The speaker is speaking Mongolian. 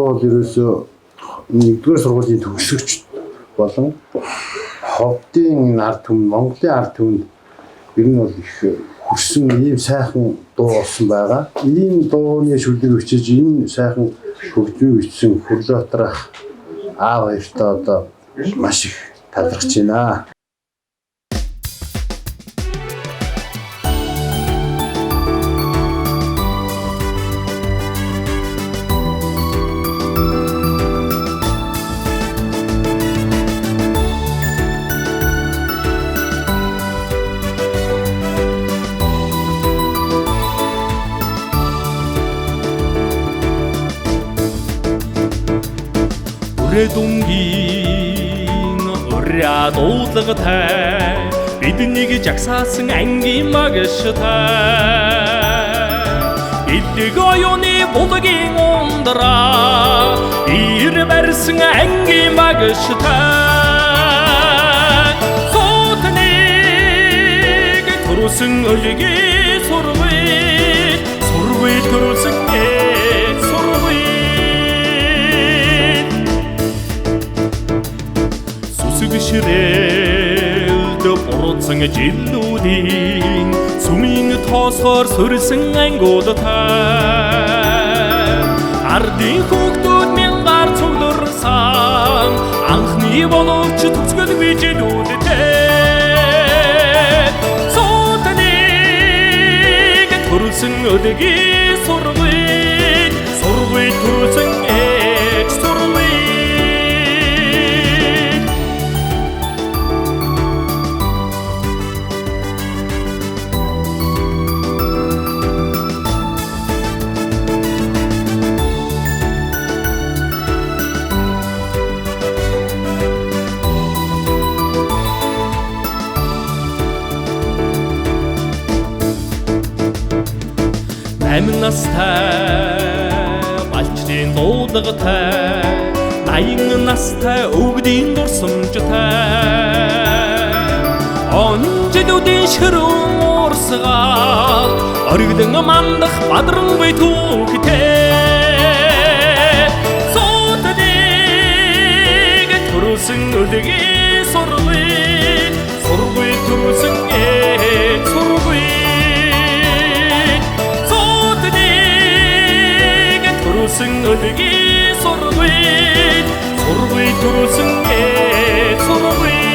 бол ерөөсөө нэгдүгээр сургуулийн төгсөгч болон ховдын энэ ард түмэн Монголын ард түмэнд ер нь бол их хүрсэн ийм сайхан дуу болсон байгаа. Ийм дууны шүлэг өчиж энэ сайхан хөгжмийг бичсэн Хүрлбаатарх аав хоёртоо одоо маш их талархаж байна. Дүнгийн уряд уудлагатай биднийг жагсаасан ангийн магштай эдэг оюуны булгийн ундраа ир барьсан ангийн магштай сотныг төрүүлсэн өлгийн сурвий төрүүлсэн Ширэлд буруутсан жилүүдийн сүмийн тоосоор сөрсөн ангуудтай ардын хүүхдүүд мянгаар цугларсан анхны боловч төгсгөл бижилүүдтэй сотныг төрүүлсэн өлгийн сурвий төрүүлсэн Амин настай балчрын дуудлагатай 80 настай өвгдийн дурсамжтай онжидүүдийн ширүүн уурсгаал оргидэн мандах бадрангүй түүхтэй сотныг төрүүлсэн өлгийн сурвий төрүүлсэн өлгийн сурвий төрүүлсэн сурвий